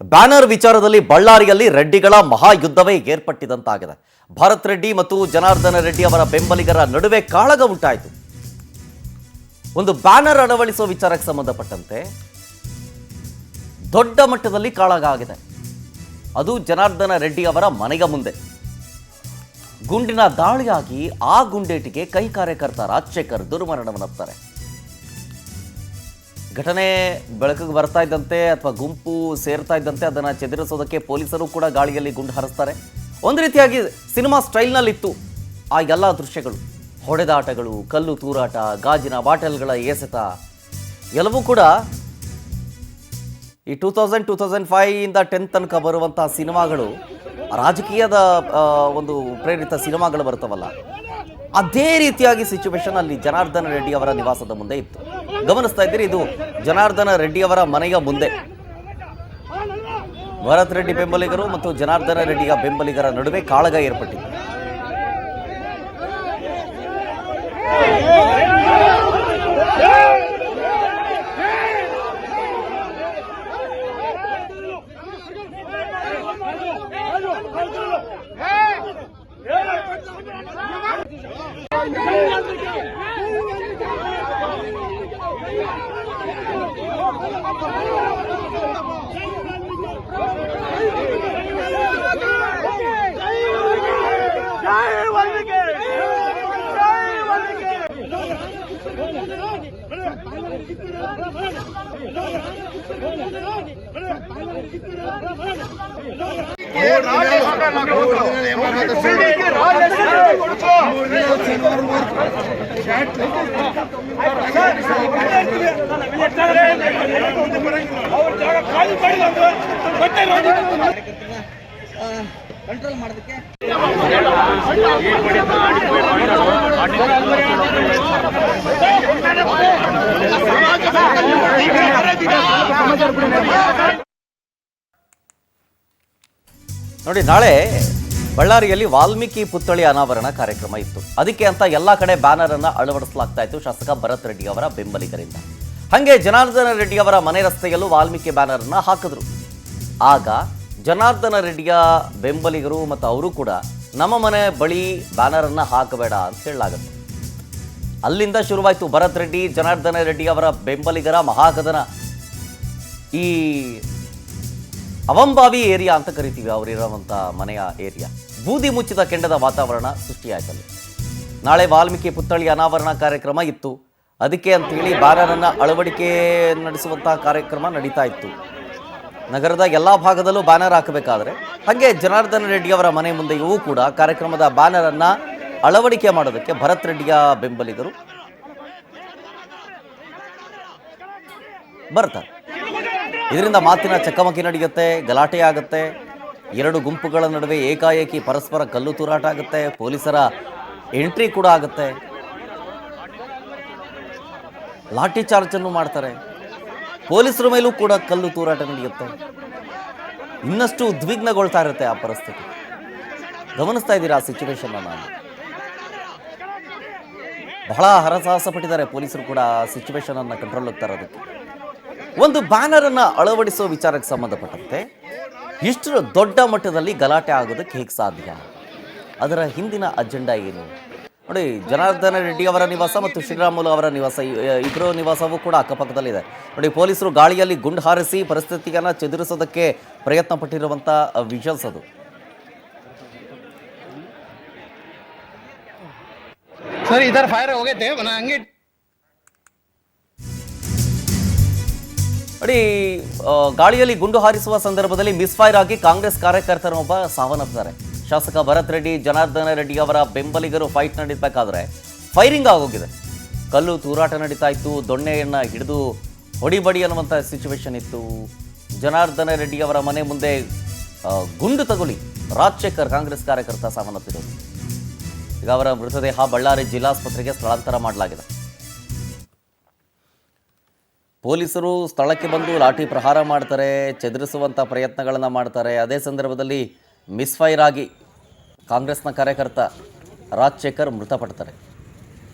Banner ವಿಚಾರದಲ್ಲಿ ಬಳ್ಳಾರಿಯಲ್ಲಿ ರೆಡ್ಡಿಗಳ ಮಹಾಯುದ್ಧವೇ ಏರ್ಪಟ್ಟಿದಂತಾಗಿದೆ. ಭರತ್ ರೆಡ್ಡಿ ಮತ್ತು ಜನಾರ್ದನ ರೆಡ್ಡಿ ಅವರ ಬೆಂಬಲಿಗರ ನಡುವೆ ಕಾಳಗ ಉಂಟಾಯಿತು. ಒಂದು ಬ್ಯಾನರ್ ಅಳವಡಿಸುವ ವಿಚಾರಕ್ಕೆ ಸಂಬಂಧಪಟ್ಟಂತೆ ದೊಡ್ಡ ಮಟ್ಟದಲ್ಲಿ ಕಾಳಗ ಆಗಿದೆ. ಅದು ಜನಾರ್ದನ ರೆಡ್ಡಿ ಅವರ ಮನೆಯ ಮುಂದೆ ಗುಂಡಿನ ದಾಳಿಯಾಗಿ ಆ ಗುಂಡೇಟಿಗೆ ಕೈ ಕಾರ್ಯಕರ್ತ ರಾಜಶೇಖರ್ ದುರ್ಮರಣವನ್ನಪ್ತಾರೆ. ಘಟನೆ ಬೆಳಕಿಗೆ ಬರ್ತಾ ಇದ್ದಂತೆ ಅಥವಾ ಗುಂಪು ಸೇರ್ತಾ ಇದ್ದಂತೆ ಅದನ್ನು ಚೆದರಿಸೋದಕ್ಕೆ ಪೊಲೀಸರು ಕೂಡ ಗಾಳಿಯಲ್ಲಿ ಗುಂಡು ಹಾರಿಸ್ತಾರೆ. ಒಂದು ರೀತಿಯಾಗಿ ಸಿನಿಮಾ ಸ್ಟೈಲ್ನಲ್ಲಿತ್ತು ಆ ಎಲ್ಲ ದೃಶ್ಯಗಳು. ಹೊಡೆದಾಟಗಳು, ಕಲ್ಲು ತೂರಾಟ, ಗಾಜಿನ ಬಾಟಲ್ಗಳ ಎಸೆತ ಎಲ್ಲವೂ ಕೂಡ ಈ 2005 ಇಂದ 10 ತನಕ ಬರುವಂತಹ ಸಿನಿಮಾಗಳು, ರಾಜಕೀಯದ ಒಂದು ಪ್ರೇರಿತ ಸಿನಿಮಾಗಳು ಬರ್ತವಲ್ಲ, ಅದೇ ರೀತಿಯಾಗಿ ಸಿಚುವೇಶನ್ ಅಲ್ಲಿ ಜನಾರ್ದನ ರೆಡ್ಡಿ ಅವರ ನಿವಾಸದ ಮುಂದೆ ಇತ್ತು. ಗಮನಿಸ್ತಾ ಇದ್ದೀರಿ, ಇದು ಜನಾರ್ದನ ರೆಡ್ಡಿ ಅವರ ಮನೆಯ ಮುಂದೆ ಭರತ್ ರೆಡ್ಡಿ ಬೆಂಬಲಿಗರು ಮತ್ತು ಜನಾರ್ದನ ರೆಡ್ಡಿಯ ಬೆಂಬಲಿಗರ ನಡುವೆ ಕಾಳಗ ಏರ್ಪಟ್ಟಿದೆ. ಕಂಟ್ರೋಲ್ ಮಾಡೋದಕ್ಕೆ ನೋಡಿ, ನಾಳೆ ಬಳ್ಳಾರಿಯಲ್ಲಿ ವಾಲ್ಮೀಕಿ ಪುತ್ಥಳಿ ಅನಾವರಣ ಕಾರ್ಯಕ್ರಮ ಇತ್ತು. ಅದಕ್ಕೆ ಅಂತ ಎಲ್ಲ ಕಡೆ ಬ್ಯಾನರ್ ಅನ್ನ ಅಳವಡಿಸಲಾಗ್ತಾ ಇತ್ತು ಶಾಸಕ ಭರತ್ ರೆಡ್ಡಿ ಅವರ ಬೆಂಬಲಿಗರಿಂದ. ಹಾಗೆ ಜನಾರ್ದನ ರೆಡ್ಡಿ ಅವರ ಮನೆ ರಸ್ತೆಯಲ್ಲೂ ವಾಲ್ಮೀಕಿ ಬ್ಯಾನರ್ ಅನ್ನ ಹಾಕಿದ್ರು. ಆಗ ಜನಾರ್ದನ ರೆಡ್ಡಿಯ ಬೆಂಬಲಿಗರು ಮತ್ತು ಅವರು ಕೂಡ ನಮ್ಮ ಮನೆ ಬಳಿ ಬ್ಯಾನರ್ ಅನ್ನ ಹಾಕಬೇಡ ಅಂತ ಹೇಳಲಾಗುತ್ತೆ. ಅಲ್ಲಿಂದ ಶುರುವಾಯಿತು ಭರತ್ ರೆಡ್ಡಿ ಜನಾರ್ದನ ರೆಡ್ಡಿ ಅವರ ಬೆಂಬಲಿಗರ ಮಹಾಕದನ. ಈ ಅವಂಬಾವಿ ಏರಿಯಾ ಅಂತ ಕರಿತೀವಿ ಅವರಿರುವಂಥ ಮನೆಯ ಏರಿಯಾ. ಬೂದಿ ಮುಚ್ಚಿದ ಕೆಂಡದ ವಾತಾವರಣ ಸೃಷ್ಟಿಯಾಯ್ತಲ್ಲಿ. ನಾಳೆ ವಾಲ್ಮೀಕಿ ಪುತ್ಥಳಿ ಅನಾವರಣ ಕಾರ್ಯಕ್ರಮ ಇತ್ತು. ಅದಕ್ಕೆ ಅಂತೇಳಿ ಬ್ಯಾನರ್ ಅನ್ನ ಅಳವಡಿಕೆ ನಡೆಸುವಂತಹ ಕಾರ್ಯಕ್ರಮ ನಡೀತಾ ಇತ್ತು. ನಗರದ ಎಲ್ಲ ಭಾಗದಲ್ಲೂ ಬ್ಯಾನರ್ ಹಾಕಬೇಕಾದ್ರೆ ಹಾಗೆ ಜನಾರ್ದನ ರೆಡ್ಡಿ ಅವರ ಮನೆ ಮುಂದೆಯೂ ಕೂಡ ಕಾರ್ಯಕ್ರಮದ ಬ್ಯಾನರ್ ಅನ್ನ ಅಳವಡಿಕೆ ಮಾಡೋದಕ್ಕೆ ಭರತ್ ರೆಡ್ಡಿಯ ಬೆಂಬಲಿಗರು ಬರ್ತಾರೆ. ಇದರಿಂದ ಮಾತಿನ ಚಕಮಕಿ ನಡೆಯುತ್ತೆ, ಗಲಾಟೆ ಆಗುತ್ತೆ. ಎರಡು ಗುಂಪುಗಳ ನಡುವೆ ಏಕಾಏಕಿ ಪರಸ್ಪರ ಕಲ್ಲು ತೂರಾಟ ಆಗುತ್ತೆ. ಪೊಲೀಸರ ಎಂಟ್ರಿ ಕೂಡ ಆಗುತ್ತೆ. ಲಾಠಿ ಚಾರ್ಜ್ ಅನ್ನು ಮಾಡ್ತಾರೆ. ಪೊಲೀಸರ ಮೇಲೂ ಕೂಡ ಕಲ್ಲು ತೂರಾಟ ನಡೆಯುತ್ತೆ. ಇನ್ನಷ್ಟು ಉದ್ವಿಗ್ನಗೊಳ್ತಾ ಇರುತ್ತೆ ಆ ಪರಿಸ್ಥಿತಿ. ಗಮನಿಸ್ತಾ ಇದ್ದೀರಾ ಆ ಸಿಚುವೇಶನ್ ನಾನು. ಬಹಳ ಹರಸಾಹಸ ಪಟ್ಟಿದ್ದಾರೆ ಪೊಲೀಸರು ಕೂಡ ಸಿಚುವೇಶನ್ ಅನ್ನ ಕಂಟ್ರೋಲ್ ತರೋದಕ್ಕೆ. ಒಂದು ಬ್ಯಾನರ್ ಅನ್ನ ಅಳವಡಿಸುವ ವಿಚಾರಕ್ಕೆ ಸಂಬಂಧಪಟ್ಟಂತೆ ಇಷ್ಟು ದೊಡ್ಡ ಮಟ್ಟದಲ್ಲಿ ಗಲಾಟೆ ಆಗೋದಕ್ಕೆ ಹೇಗೆ ಸಾಧ್ಯ? ಅದರ ಹಿಂದಿನ ಅಜೆಂಡಾ ಏನು ನೋಡಿ. ಜನಾರ್ದನ ರೆಡ್ಡಿ ಅವರ ನಿವಾಸ ಮತ್ತು ಶ್ರೀರಾಮುಲು ಅವರ ನಿವಾಸ, ಇಬ್ಬರು ನಿವಾಸವೂ ಕೂಡ ಅಕ್ಕಪಕ್ಕದಲ್ಲಿದೆ ನೋಡಿ. ಪೊಲೀಸರು ಗಾಳಿಯಲ್ಲಿ ಗುಂಡು ಹಾರಿಸಿ ಪರಿಸ್ಥಿತಿಯನ್ನು ಚೆದರಿಸೋದಕ್ಕೆ ಪ್ರಯತ್ನ ಪಟ್ಟಿರುವಂಥ ವಿಷನ್ಸ್ ಅದು. ಸರ್ ಇದರ ಫೈರ್ ಹೋಗೈತೆ ಹಂಗೆ ನೋಡಿ. ಗಾಳಿಯಲ್ಲಿ ಗುಂಡು ಹಾರಿಸುವ ಸಂದರ್ಭದಲ್ಲಿ ಮಿಸ್ಫೈರ್ ಆಗಿ ಕಾಂಗ್ರೆಸ್ ಕಾರ್ಯಕರ್ತರೊಬ್ಬ ಸಾವನ್ನಪ್ಪಿದ್ದಾರೆ. ಶಾಸಕ ಭರತ್ ರೆಡ್ಡಿ ಜನಾರ್ದನ ರೆಡ್ಡಿ ಅವರ ಬೆಂಬಲಿಗರು ಫೈಟ್ ನಡೀಬೇಕಾದ್ರೆ ಫೈರಿಂಗ್ ಆಗೋಗಿದೆ. ಕಲ್ಲು ತೂರಾಟ ನಡೀತಾ ಇತ್ತು. ದೊಣ್ಣೆಯನ್ನು ಹಿಡಿದು ಹೊಡಿಬಡಿ ಅನ್ನುವಂಥ ಸಿಚುವೇಶನ್ ಇತ್ತು. ಜನಾರ್ದನ ರೆಡ್ಡಿ ಅವರ ಮನೆ ಮುಂದೆ ಗುಂಡು ತಗುಲಿ ರಾಜಶೇಖರ್ ಕಾಂಗ್ರೆಸ್ ಕಾರ್ಯಕರ್ತ ಸಾವನ್ನಪ್ಪಿದರು. ಈಗ ಅವರ ಮೃತದೇಹ ಬಳ್ಳಾರಿ ಜಿಲ್ಲಾಸ್ಪತ್ರೆಗೆ ಸ್ಥಳಾಂತರ ಮಾಡಲಾಗಿದೆ. ಪೊಲೀಸರು ಸ್ಥಳಕ್ಕೆ ಬಂದು ಲಾಠಿ ಪ್ರಹಾರ ಮಾಡ್ತಾರೆ, ಚೆದರಿಸುವಂಥ ಪ್ರಯತ್ನಗಳನ್ನು ಮಾಡ್ತಾರೆ. ಅದೇ ಸಂದರ್ಭದಲ್ಲಿ ಮಿಸ್ಫೈರ್ ಆಗಿ ಕಾಂಗ್ರೆಸ್ನ ಕಾರ್ಯಕರ್ತ ರಾಜಶೇಖರ್ ಮೃತಪಡ್ತಾರೆ.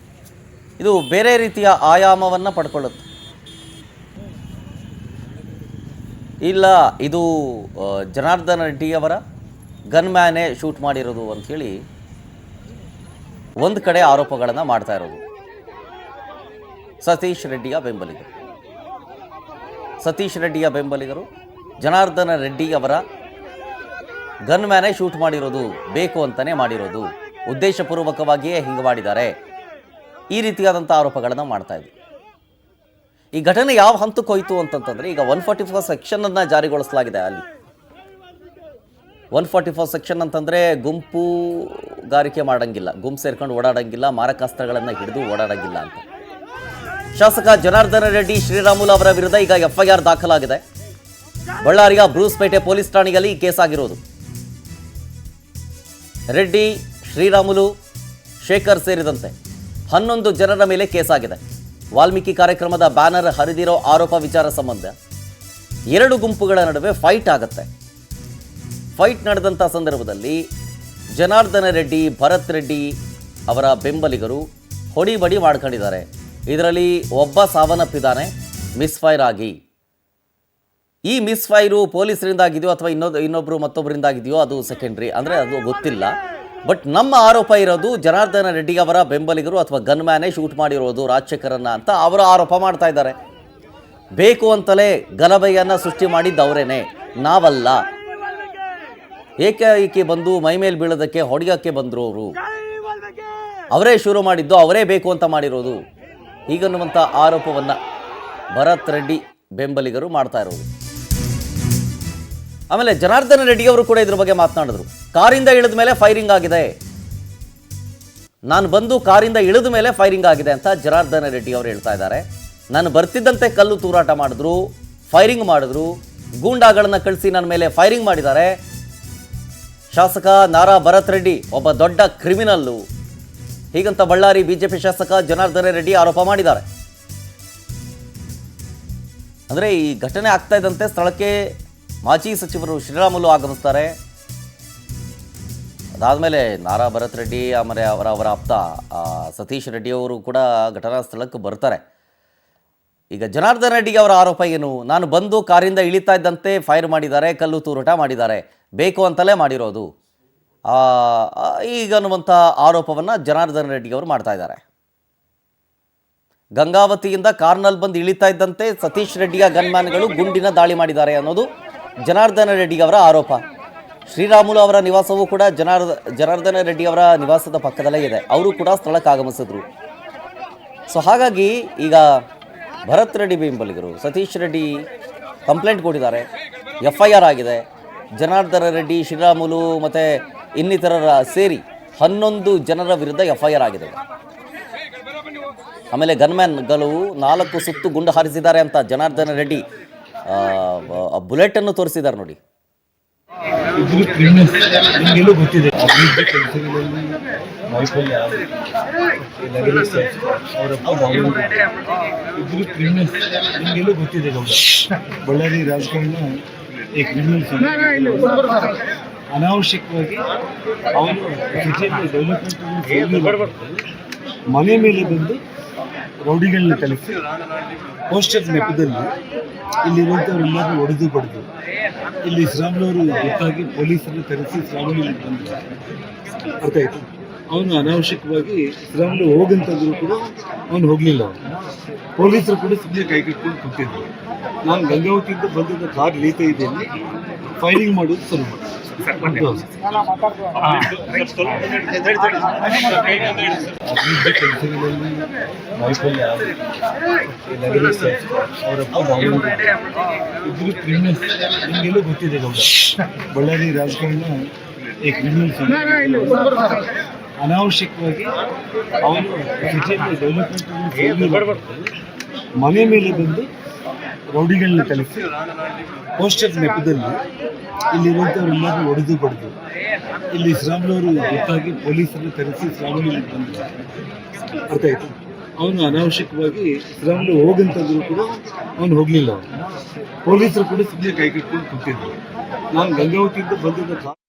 ಇದು ಬೇರೆ ರೀತಿಯ ಆಯಾಮವನ್ನು ಪಡ್ಕೊಳ್ಳುತ್ತೆ. ಇಲ್ಲ ಇದು ಜನಾರ್ದನ ರೆಡ್ಡಿ ಅವರ ಗನ್ ಮ್ಯಾನೇ ಶೂಟ್ ಮಾಡಿರೋದು ಅಂಥೇಳಿ ಒಂದು ಕಡೆ ಆರೋಪಗಳನ್ನು ಮಾಡ್ತಾ ಇರೋದು ಸತೀಶ್ ರೆಡ್ಡಿಯ ಬೆಂಬಲಿಗರು ಜನಾರ್ದನ ರೆಡ್ಡಿ ಅವರ ಗನ್ ಮ್ಯಾನೇ ಶೂಟ್ ಮಾಡಿರೋದು, ಬೇಕು ಅಂತಲೇ ಮಾಡಿರೋದು, ಉದ್ದೇಶಪೂರ್ವಕವಾಗಿಯೇ ಹಿಂಗೆ ಮಾಡಿದ್ದಾರೆ, ಈ ರೀತಿಯಾದಂಥ ಆರೋಪಗಳನ್ನು ಮಾಡ್ತಾ ಇದ್ವಿ. ಈ ಘಟನೆ ಯಾವ ಹಂತಕ್ಕೆ ಹೋಯಿತು ಅಂತಂತಂದರೆ, ಈಗ 144 ಸೆಕ್ಷನನ್ನು ಜಾರಿಗೊಳಿಸಲಾಗಿದೆ. ಅಲ್ಲಿ 144 ಸೆಕ್ಷನ್ ಅಂತಂದರೆ ಗುಂಪುಗಾರಿಕೆ ಮಾಡೋಂಗಿಲ್ಲ, ಗುಂಪು ಸೇರ್ಕೊಂಡು ಓಡಾಡೋಂಗಿಲ್ಲ, ಮಾರಕಾಸ್ತ್ರಗಳನ್ನು ಹಿಡಿದು ಓಡಾಡೋಂಗಿಲ್ಲ ಅಂತ. ಶಾಸಕ ಜನಾರ್ದನ ರೆಡ್ಡಿ ಶ್ರೀರಾಮುಲು ಅವರ ವಿರುದ್ಧ ಈಗ FIR ದಾಖಲಾಗಿದೆ. ಬಳ್ಳಾರಿಯ ಬ್ರೂಸ್ಪೇಟೆ ಪೊಲೀಸ್ ಠಾಣೆಯಲ್ಲಿ ಈ ಕೇಸ್ ಆಗಿರೋದು. ರೆಡ್ಡಿ, ಶ್ರೀರಾಮುಲು, ಶೇಖರ್ ಸೇರಿದಂತೆ 11 ಜನರ ಮೇಲೆ ಕೇಸ್ ಆಗಿದೆ. ವಾಲ್ಮೀಕಿ ಕಾರ್ಯಕ್ರಮದ ಬ್ಯಾನರ್ ಹರಿದಿರೋ ಆರೋಪ ವಿಚಾರ ಸಂಬಂಧ 2 ಗುಂಪುಗಳ ನಡುವೆ ಫೈಟ್ ಆಗುತ್ತೆ. ಫೈಟ್ ನಡೆದಂಥ ಸಂದರ್ಭದಲ್ಲಿ ಜನಾರ್ದನ ರೆಡ್ಡಿ, ಭರತ್ ರೆಡ್ಡಿ ಅವರ ಬೆಂಬಲಿಗರು ಹೊಡಿಬಡಿ ಮಾಡ್ಕೊಂಡಿದ್ದಾರೆ. ಇದರಲ್ಲಿ ಒಬ್ಬ ಸಾವನ್ನಪ್ಪಿದ್ದಾನೆ ಮಿಸ್ಫೈರ್ ಆಗಿ. ಈ ಮಿಸ್ಫೈರು ಪೊಲೀಸರಿಂದಾಗಿದೆಯೋ ಅಥವಾ ಮತ್ತೊಬ್ಬರಿಂದಾಗಿದೆಯೋ ಅದು ಸೆಕೆಂಡ್ರಿ, ಅಂದರೆ ಅದು ಗೊತ್ತಿಲ್ಲ. ಬಟ್ ನಮ್ಮ ಆರೋಪ ಇರೋದು ಜನಾರ್ದನ ರೆಡ್ಡಿ ಅವರ ಬೆಂಬಲಿಗರು ಅಥವಾ ಗನ್ ಮ್ಯಾನೇ ಶೂಟ್ ಮಾಡಿರೋದು ರಾಜಶೇಖರನ್ನ ಅಂತ ಅವರು ಆರೋಪ ಮಾಡ್ತಾ ಇದ್ದಾರೆ. ಬೇಕು ಅಂತಲೇ ಗಲಭೆಯನ್ನು ಸೃಷ್ಟಿ ಮಾಡಿದ್ದವರೇನೆ, ನಾವಲ್ಲ. ಏಕೆ ಬಂದು ಮೈ ಮೇಲೆ ಬೀಳೋದಕ್ಕೆ ಹೊಡೆಯೋಕ್ಕೆ ಬಂದರು ಅವರು, ಅವರೇ ಶುರು ಮಾಡಿದ್ದು, ಅವರೇ ಬೇಕು ಅಂತ ಮಾಡಿರೋದು, ಹೀಗನ್ನುವಂಥ ಆರೋಪವನ್ನು ಭರತ್ ರೆಡ್ಡಿ ಬೆಂಬಲಿಗರು ಮಾಡ್ತಾ ಇರೋದು. ಆಮೇಲೆ ಜನಾರ್ದನ ರೆಡ್ಡಿ ಅವರು ಕೂಡ ಇದ್ರ ಬಗ್ಗೆ ಮಾತನಾಡಿದ್ರು. ಕಾರಿಂದ ಇಳಿದ ಮೇಲೆ ಫೈರಿಂಗ್ ಆಗಿದೆ, ನಾನು ಬಂದು ಕಾರಿಂದ ಇಳಿದ ಮೇಲೆ ಫೈರಿಂಗ್ ಆಗಿದೆ ಅಂತ ಜನಾರ್ದನ ರೆಡ್ಡಿ ಅವರು ಹೇಳ್ತಾ ಇದ್ದಾರೆ. ನಾನು ಬರ್ತಿದ್ದಂತೆ ಕಲ್ಲು ತೂರಾಟ ಮಾಡಿದ್ರು, ಫೈರಿಂಗ್ ಮಾಡಿದ್ರು, ಗೂಂಡಾಗಳನ್ನು ಕಳಿಸಿ ನನ್ನ ಮೇಲೆ ಫೈರಿಂಗ್ ಮಾಡಿದ್ದಾರೆ. ಶಾಸಕ ನಾರಾ ಭರತ್ ರೆಡ್ಡಿ ಒಬ್ಬ ದೊಡ್ಡ ಕ್ರಿಮಿನಲ್ಲು, ಹೀಗಂತ ಬಳ್ಳಾರಿ ಬಿಜೆಪಿ ಶಾಸಕ ಜನಾರ್ದನ ರೆಡ್ಡಿ ಆರೋಪ ಮಾಡಿದ್ದಾರೆ. ಅಂದರೆ ಈ ಘಟನೆ ಆಗ್ತಾ ಇದ್ದಂತೆ ಸ್ಥಳಕ್ಕೆ ಮಾಜಿ ಸಚಿವರು ಶ್ರೀರಾಮುಲು ಆಗಮಿಸ್ತಾರೆ. ಅದಾದಮೇಲೆ ನಾರಾ ಭರತ್ ರೆಡ್ಡಿ ಆಮೇಲೆ ಅವರ ಆಪ್ತ ಸತೀಶ್ ರೆಡ್ಡಿ ಅವರು ಕೂಡ ಘಟನಾ ಸ್ಥಳಕ್ಕೆ ಬರ್ತಾರೆ. ಈಗ ಜನಾರ್ದನ ರೆಡ್ಡಿ ಅವರ ಆರೋಪ ಏನು? ನಾನು ಬಂದು ಕಾರಿಂದ ಇಳಿತಾ ಇದ್ದಂತೆ ಫೈರ್ ಮಾಡಿದ್ದಾರೆ, ಕಲ್ಲು ತೂರಾಟ ಮಾಡಿದ್ದಾರೆ, ಬೇಕು ಅಂತಲೇ ಮಾಡಿರೋದು, ಈಗನ್ನುವಂಥ ಆರೋಪವನ್ನು ಜನಾರ್ದನ ರೆಡ್ಡಿ ಅವರು ಮಾಡ್ತಾ ಇದ್ದಾರೆ. ಗಂಗಾವತಿಯಿಂದ ಕಾರ್ನಲ್ಲಿ ಬಂದು ಇಳಿತಾ ಇದ್ದಂತೆ ಸತೀಶ್ ರೆಡ್ಡಿಯ ಗನ್ಮ್ಯಾನ್ಗಳು ಗುಂಡಿನ ದಾಳಿ ಮಾಡಿದ್ದಾರೆ ಅನ್ನೋದು ಜನಾರ್ದನ ರೆಡ್ಡಿ ಅವರ ಆರೋಪ. ಶ್ರೀರಾಮುಲು ಅವರ ನಿವಾಸವೂ ಕೂಡ ಜನಾರ್ದನ ರೆಡ್ಡಿ ಅವರ ನಿವಾಸದ ಪಕ್ಕದಲ್ಲೇ ಇದೆ, ಅವರು ಕೂಡ ಸ್ಥಳಕ್ಕೆ ಆಗಮಿಸಿದ್ರು. ಸೊ ಹಾಗಾಗಿ ಈಗ ಭರತ್ ರೆಡ್ಡಿ ಬೆಂಬಲಿಗರು ಸತೀಶ್ ರೆಡ್ಡಿ ಕಂಪ್ಲೇಂಟ್ ಕೊಟ್ಟಿದ್ದಾರೆ, FIR ಆಗಿದೆ. ಜನಾರ್ದನ ರೆಡ್ಡಿ, ಶ್ರೀರಾಮುಲು ಮತ್ತು ಇನ್ನಿತರರ ಸೇರಿ 11 ಜನರ ವಿರುದ್ಧ FIR ಆಗಿದೆ. ಆಮೇಲೆ ಗನ್ಮ್ಯಾನ್ಗಳು 4 ಸುತ್ತು ಗುಂಡು ಹಾರಿಸಿದ್ದಾರೆ ಅಂತ ಜನಾರ್ದನ ರೆಡ್ಡಿ ಬುಲೆಟನ್ನು ತೋರಿಸಿದ್ದಾರೆ ನೋಡಿ. ಇದ್ರು ಕ್ರಿಮಿನಲ್ಸ್ ನಿಮಗೆಲ್ಲೂ ಗೊತ್ತಿದೆ. ಅಭಿವೃದ್ಧಿ ಕೆಲಸಗಳಲ್ಲಿ ವೈಫಲ್ಯ ಅವರಪ್ಪ ಇದ್ರು ಕ್ರಿಮಿನಲ್ಸ್ ನಿಮಗೆಲ್ಲೂ ಗೊತ್ತಿದೆ. ಗೌಡ ಬಳ್ಳಾರಿ ರಾಜಕಾರಣ ಈ ಕ್ರಿಮಿನಲ್ಸ್ ಅನಾವಶ್ಯಕವಾಗಿ ಅವನು ಡೆವಲಪ್ಮೆಂಟ್ ಮನೆ ಮೇಲೆ ಬಂದು ರೌಡಿಗಳನ್ನ ಕಲಿಸಿ ಪೋಸ್ಟರ್ ನೆಪದಲ್ಲಿ ಇಲ್ಲಿರುವಂಥವ್ರೆಲ್ಲರೂ ಹೊಡೆದು ಬಡ್ದು ಇಲ್ಲಿ ಶ್ರೀರಾಮುಲು ಗೊತ್ತಾಗಿ ಪೊಲೀಸರನ್ನು ಕರೆಸಿ ಶ್ರೀರಾಮುಲು ಬಂದು ಅರ್ಥ ಆಯಿತು. ಅವನು ಅನಾವಶ್ಯಕವಾಗಿ ಶ್ರೀರಾಮುಲು ಹೋಗಂತಂದ್ರು ಕೂಡ ಅವನು ಹೋಗಲಿಲ್ಲ. ಪೊಲೀಸರು ಕೂಡ ಸುಮ್ಮನೆ ಕೈ ಕಟ್ಕೊಂಡು ಕೂತಿದ್ರು. ನಾನು ಗಂಗಾವತಿಯಿಂದ ಬಂದಿದ್ದ ಕಾರ್ ಇಳಿತಾ ಇದ್ದೇನೆ, ಫೈರಿಂಗ್ ಮಾಡೋದು ಶುರು ಮಾಡಿ ಅಭಿವೃದ್ಧಿ ಕೆಲಸಗಳಲ್ಲಿ ವೈಫಲ್ಯ ಅವರಪ್ಪ ಇದ್ರು ಕ್ರಿಮಿನಲ್ಸ್ ನಿಮಗೆಲ್ಲೂ ಗೊತ್ತಿದೆ. ಗೌಡ ಬಳ್ಳಾರಿ ರಾಜಕಾರಣ ಈ ಕ್ರಿಮಿನಲ್ಸ್ ಅನಾವಶ್ಯಕವಾಗಿ ಅವನು ಡೆವಲಪ್ಮೆಂಟ್ ಮನೆ ಮೇಲೆ ಬಂದು ರೌಡಿಗಳನ್ನ ಕಲಿಸಿ ಪೋಸ್ಟರ್ ನೆಪದಲ್ಲಿ ಇಲ್ಲಿರುವಂಥವ್ರೆಲ್ಲರೂ ಹೊಡೆದು ಬಡ್ದು ಇಲ್ಲಿ ಶ್ರೀರಾಮುಲು ಗೊತ್ತಾಗಿ ಪೊಲೀಸರನ್ನು ಕರೆಸಿ ಶ್ರೀರಾಮುಲು ಬಂದು ಅರ್ಥ ಆಯಿತು. ಅವನು ಅನಾವಶ್ಯಕವಾಗಿ ಶ್ರೀರಾಮುಲು ಹೋಗಂತಂದ್ರು ಕೂಡ ಅವನು ಹೋಗಲಿಲ್ಲ. ಪೊಲೀಸರು ಕೂಡ ಸುಮ್ಮನೆ ಕೈ ಕಟ್ಕೊಂಡು ಕೂತಿದ್ರು. ನಾನು ಗಂಗಾವತಿಯಿಂದ ಬಂದಿದ್ದ ಕಾರ್